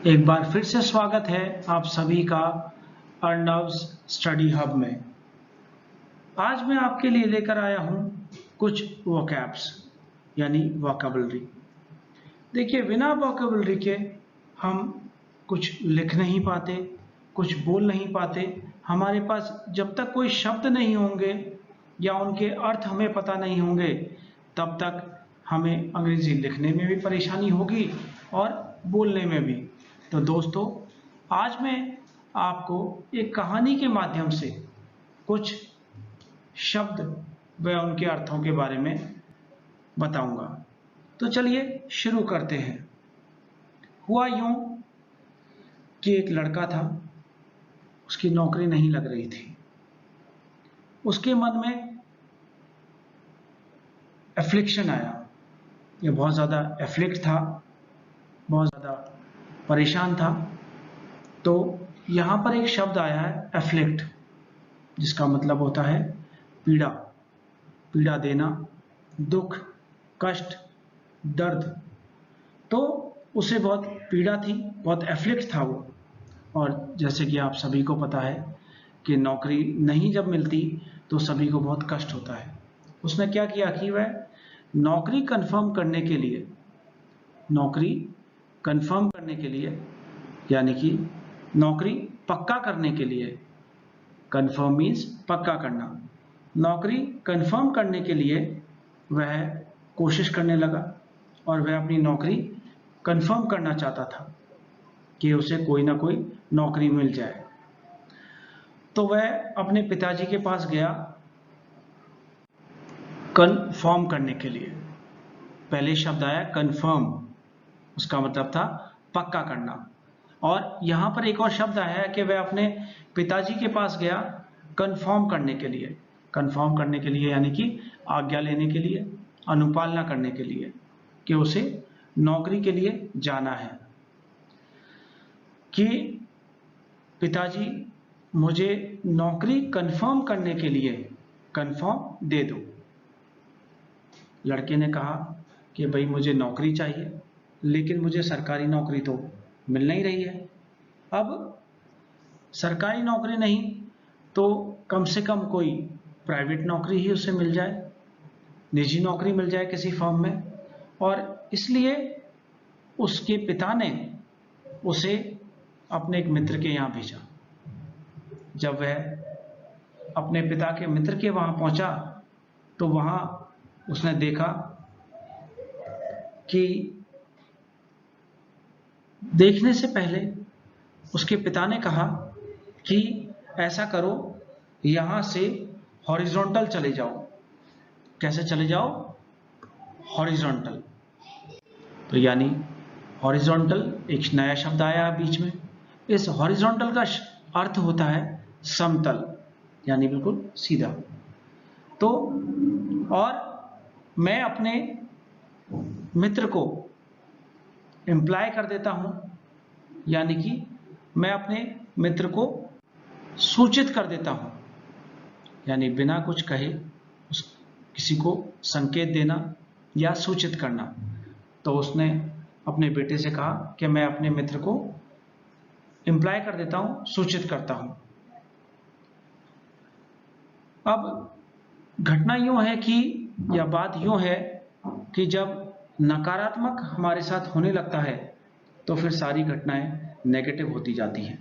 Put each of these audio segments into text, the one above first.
एक बार फिर से स्वागत है आप सभी का अर्नव्स स्टडी हब में। आज मैं आपके लिए लेकर आया हूं कुछ वोकैब्स यानी वोकैबुलरी। देखिए, बिना वोकैबुलरी के हम कुछ लिख नहीं पाते, कुछ बोल नहीं पाते। हमारे पास जब तक कोई शब्द नहीं होंगे या उनके अर्थ हमें पता नहीं होंगे, तब तक हमें अंग्रेजी लिखने में भी परेशानी होगी और बोलने में भी। तो दोस्तों, आज मैं आपको एक कहानी के माध्यम से कुछ शब्द व उनके अर्थों के बारे में बताऊंगा। तो चलिए शुरू करते हैं। हुआ यूं कि एक लड़का था, उसकी नौकरी नहीं लग रही थी। उसके मन में एफ्लिक्शन आया, ये बहुत ज़्यादा एफ्लिक्ट था, बहुत ज़्यादा परेशान था। तो यहाँ पर एक शब्द आया है एफ्लिक्ट, जिसका मतलब होता है पीड़ा, पीड़ा देना, दुख, कष्ट, दर्द। तो उसे बहुत पीड़ा थी, बहुत एफ्लिक्ट था वो। और जैसे कि आप सभी को पता है कि नौकरी नहीं जब मिलती तो सभी को बहुत कष्ट होता है। उसने क्या किया कि वह नौकरी कंफर्म करने के लिए, नौकरी कंफर्म करने के लिए यानी कि नौकरी पक्का करने के लिए, कंफर्म मीन्स पक्का करना, नौकरी कंफर्म करने के लिए वह कोशिश करने लगा और वह अपनी नौकरी कंफर्म करना चाहता था कि उसे कोई ना कोई नौकरी मिल जाए। तो वह अपने पिताजी के पास गया कंफर्म करने के लिए। पहले शब्द आया कंफर्म, उसका मतलब था पक्का करना। और यहाँ पर एक और शब्द आया है कि वह अपने पिताजी के पास गया कंफर्म करने के लिए। कंफर्म करने के लिए यानी कि आज्ञा लेने के लिए, अनुपालना करने के लिए कि उसे नौकरी के लिए जाना है, कि पिताजी मुझे नौकरी कंफर्म करने के लिए कंफर्म दे दो। लड़के ने कहा कि भाई मुझे नौकरी चाहिए, लेकिन मुझे सरकारी नौकरी तो मिल नहीं रही है। अब सरकारी नौकरी नहीं तो कम से कम कोई प्राइवेट नौकरी ही उसे मिल जाए, निजी नौकरी मिल जाए किसी फर्म में। और इसलिए उसके पिता ने उसे अपने एक मित्र के यहाँ भेजा। जब वह अपने पिता के मित्र के वहाँ पहुँचा तो वहाँ उसने देखा कि देखने से पहले उसके पिता ने कहा कि ऐसा करो, यहाँ से हॉरिजॉन्टल चले जाओ। कैसे चले जाओ? हॉरिजॉन्टल। तो यानी हॉरिजॉन्टल एक नया शब्द आया बीच में। इस हॉरिजॉन्टल का अर्थ होता है समतल, यानी बिल्कुल सीधा। तो और मैं अपने मित्र को इम्प्लाई कर देता हूं, यानी कि मैं अपने मित्र को सूचित कर देता हूं, यानी बिना कुछ कहे किसी को संकेत देना या सूचित करना। तो उसने अपने बेटे से कहा कि मैं अपने मित्र को इम्प्लाई कर देता हूं, सूचित करता हूं। अब घटना यूं है कि, या बात यूं है कि जब नकारात्मक हमारे साथ होने लगता है तो फिर सारी घटनाएं नेगेटिव होती जाती हैं।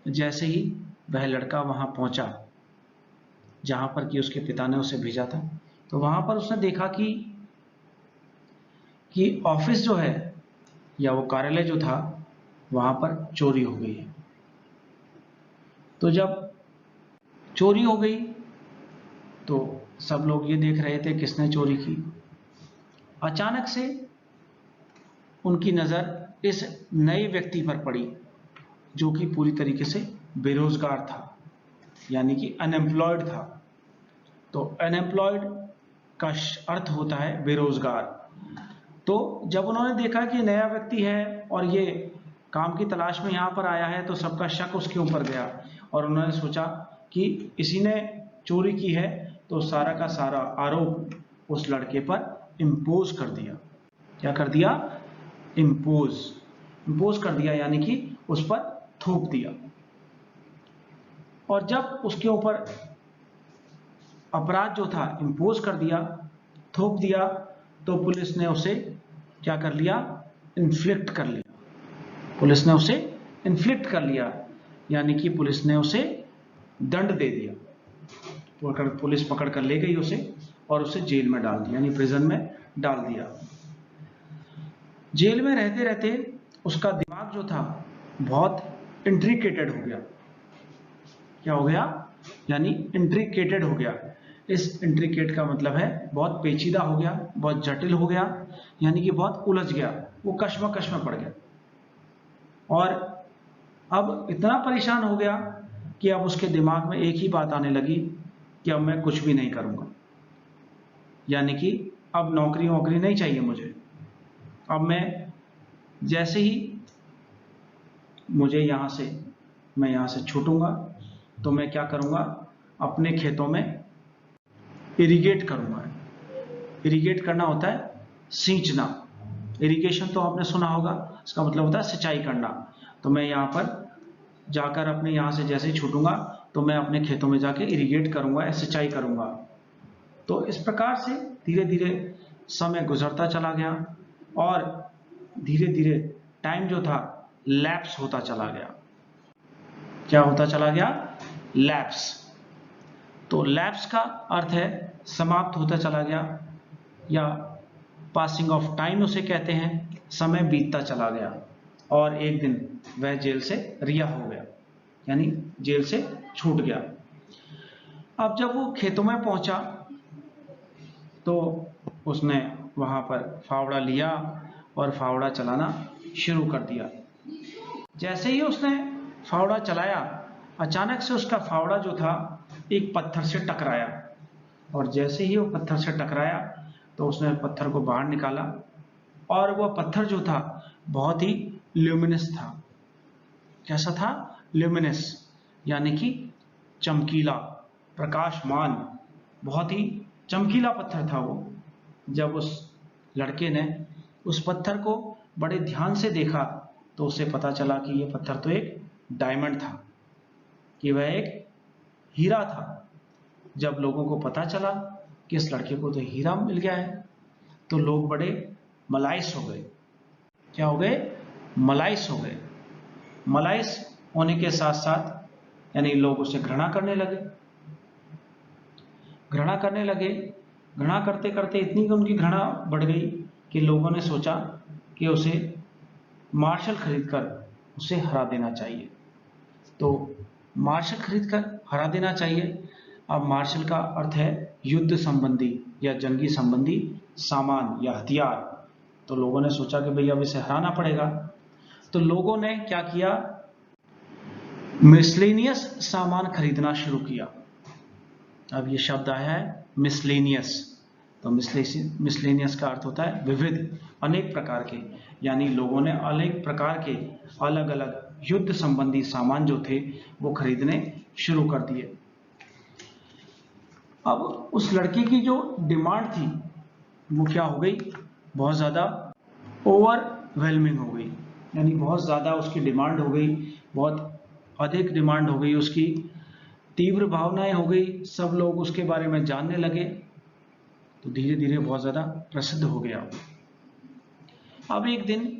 जैसे ही वह लड़का वहां पहुंचा जहां पर कि उसके पिता ने उसे भेजा था, तो वहां पर उसने देखा कि ऑफिस जो है या वो कार्यालय जो था वहां पर चोरी हो गई है। तो जब चोरी हो गई तो सब लोग ये देख रहे थे किसने चोरी की। अचानक से उनकी नजर इस नए व्यक्ति पर पड़ी जो कि पूरी तरीके से बेरोजगार था, यानी कि अनएम्प्लॉयड था। तो अनएम्प्लॉयड का अर्थ होता है बेरोजगार। तो जब उन्होंने देखा कि नया व्यक्ति है और ये काम की तलाश में यहाँ पर आया है, तो सबका शक उसके ऊपर गया और उन्होंने सोचा कि इसी ने चोरी की है, तो सारा का सारा आरोप उस लड़के पर इम्पोज कर दिया। क्या कर दिया? इम्पोज। इम्पोज कर दिया यानी कि उस पर थोप दिया। और जब उसके ऊपर अपराध जो था इम्पोज कर दिया, थोप दिया, तो पुलिस ने उसे क्या कर लिया, इन्फ्लिक्ट कर लिया। पुलिस ने उसे इन्फ्लिक्ट कर लिया यानी कि पुलिस ने उसे दंड दे दिया। पुलिस पकड़ कर ले गई उसे और उसे जेल में डाल दिया, यानी प्रिजन में डाल दिया। जेल में रहते रहते उसका दिमाग जो था बहुत इंट्रिकेटेड हो गया। क्या हो गया, यानी इंट्रिकेटेड हो गया। इस इंट्रिकेट का मतलब है बहुत पेचीदा हो गया, बहुत जटिल हो गया, यानी कि बहुत उलझ गया, वो कश्मकश में पड़ गया। और अब इतना परेशान हो गया कि अब उसके दिमाग में एक ही बात आने लगी कि अब मैं कुछ भी नहीं करूंगा, यानी कि अब नौकरी वोकरी नहीं चाहिए मुझे। अब मैं जैसे ही मैं यहां से छूटूंगा तो मैं क्या करूंगा, अपने खेतों में इरिगेट करूंगा। इरिगेट करना होता है सींचना। इरिगेशन तो आपने सुना होगा, इसका मतलब होता है सिंचाई करना। तो मैं यहाँ पर जाकर अपने यहाँ से जैसे ही छूटूंगा तो मैं अपने खेतों में जाके इरिगेट करूंगा या सिंचाई करूंगा। तो इस प्रकार से धीरे धीरे समय गुजरता चला गया और धीरे धीरे टाइम जो था लैप्स होता चला गया। क्या होता चला गया, लैप्स। तो लैप्स का अर्थ है समाप्त होता चला गया या पासिंग ऑफ टाइम उसे कहते हैं। समय बीतता चला गया और एक दिन वह जेल से रिहा हो गया, यानी जेल से छूट गया। अब जब वो खेतों में पहुंचा तो उसने वहां पर फावड़ा लिया और फावड़ा चलाना शुरू कर दिया। जैसे ही उसने फावड़ा चलाया, अचानक से उसका फावड़ा जो था एक पत्थर से टकराया, और जैसे ही वो पत्थर से टकराया तो उसने पत्थर को बाहर निकाला और वह पत्थर जो था बहुत ही ल्यूमिनस था। कैसा था, ल्यूमिनस, यानी कि चमकीला, प्रकाशमान, बहुत ही चमकीला पत्थर था वो। जब उस लड़के ने उस पत्थर को बड़े ध्यान से देखा तो उसे पता चला कि यह पत्थर तो एक डायमंड था, कि वह एक हीरा था। जब लोगों को पता चला कि इस लड़के को तो हीरा मिल गया है तो लोग बड़े मलाइस हो गए। क्या हो गए, मलाइस हो गए। मलाइस होने के साथ साथ यानी लोग उसे घृणा करने लगे। घृणा करने लगे, घृणा करते करते इतनी कि उनकी घृणा बढ़ गई कि लोगों ने सोचा कि उसे मार्शल खरीदकर उसे हरा देना चाहिए। तो मार्शल खरीदकर हरा देना चाहिए। अब मार्शल का अर्थ है युद्ध संबंधी या जंगी संबंधी सामान या हथियार। तो लोगों ने सोचा कि भैया अब इसे हराना पड़ेगा। तो लोगों ने क्या किया, मिसलेनियस सामान खरीदना शुरू किया। अब ये शब्द आया है मिसलेनियस। तो मिसलेनियस का अर्थ होता है विविध, अनेक प्रकार के, यानी लोगों ने अनेक प्रकार के अलग अलग युद्ध संबंधी सामान जो थे वो खरीदने शुरू कर दिए। अब उस लड़के की जो डिमांड थी वो क्या हो गई, बहुत ज़्यादा ओवरवेलमिंग हो गई, यानी बहुत ज़्यादा उसकी डिमांड हो गई, बहुत अधिक डिमांड हो गई उसकी, तीव्र भावनाएं हो गई, सब लोग उसके बारे में जानने लगे। तो धीरे धीरे बहुत ज़्यादा प्रसिद्ध हो गया। अब एक दिन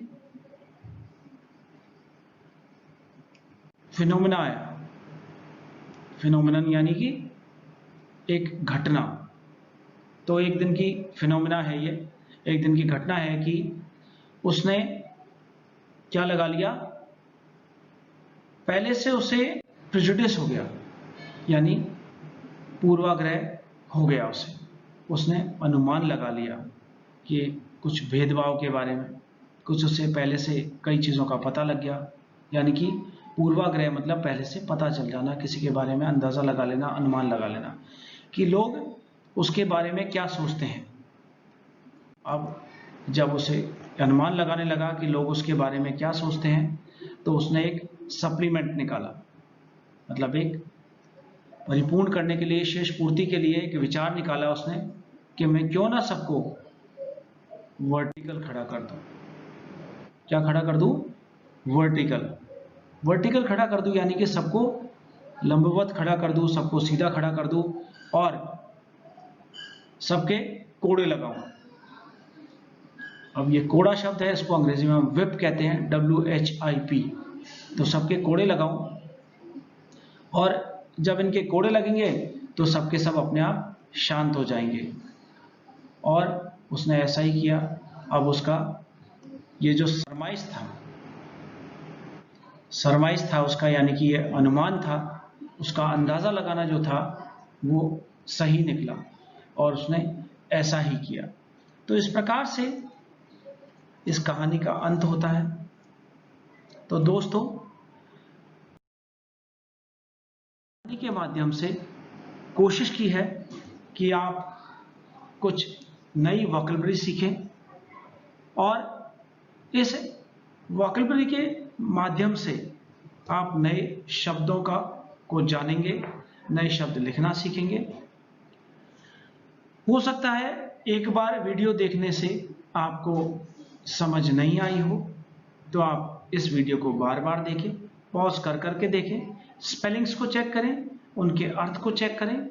फिनोमिना आया। फिनोमिनन यानी कि एक घटना। तो एक दिन की फिनोमिना है ये, एक दिन की घटना है कि उसने क्या लगा लिया, पहले से उसे प्रेजुडिस हो गया, यानी पूर्वाग्रह हो गया उसे। उसने अनुमान लगा लिया कि कुछ भेदभाव के बारे में, कुछ उसे पहले से कई चीज़ों का पता लग गया। यानी कि पूर्वाग्रह मतलब पहले से पता चल जाना, किसी के बारे में अंदाज़ा लगा लेना, अनुमान लगा लेना कि लोग उसके बारे में क्या सोचते हैं। अब जब उसे अनुमान लगाने लगा कि लोग उसके बारे में क्या सोचते हैं तो उसने एक सप्लीमेंट निकाला, मतलब एक परिपूर्ण करने के लिए, शेष पूर्ति के लिए एक विचार निकाला उसने कि मैं क्यों ना सबको वर्टिकल खड़ा कर दूं। क्या खड़ा कर दूं, वर्टिकल, वर्टिकल खड़ा कर दूं यानी कि सबको लंबवत खड़ा कर दूं, सबको सीधा खड़ा कर दूं और सबके कोड़े लगाऊं। अब ये कोड़ा शब्द है, इसको अंग्रेजी में हम व्हिप कहते हैं, WHIP। तो सबके कोड़े लगाऊं और जब इनके कोड़े लगेंगे तो सबके सब अपने आप शांत हो जाएंगे। और उसने ऐसा ही किया। अब उसका ये जो सरमाइश था उसका, यानी कि ये अनुमान था, उसका अंदाजा लगाना जो था वो सही निकला और उसने ऐसा ही किया। तो इस प्रकार से इस कहानी का अंत होता है। तो दोस्तों, कहानी के माध्यम से कोशिश की है कि आप कुछ नई वोकैबुलरी सीखें और इस वोकैबुलरी के माध्यम से आप नए शब्दों को जानेंगे, नए शब्द लिखना सीखेंगे। हो सकता है एक बार वीडियो देखने से आपको समझ नहीं आई हो, तो आप इस वीडियो को बार बार देखें, पॉज कर करके देखें, स्पेलिंग्स को चेक करें, उनके अर्थ को चेक करें,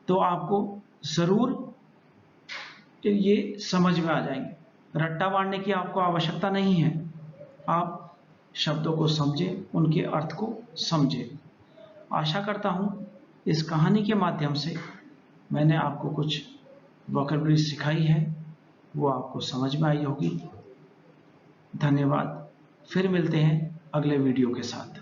तो आपको ज़रूर ये समझ में आ जाएंगे। रट्टा मारने की आपको आवश्यकता नहीं है, आप शब्दों को समझें, उनके अर्थ को समझें। आशा करता हूँ इस कहानी के माध्यम से मैंने आपको कुछ वोकैबुलरी सिखाई है, वो आपको समझ में आई होगी। धन्यवाद। फिर मिलते हैं अगले वीडियो के साथ।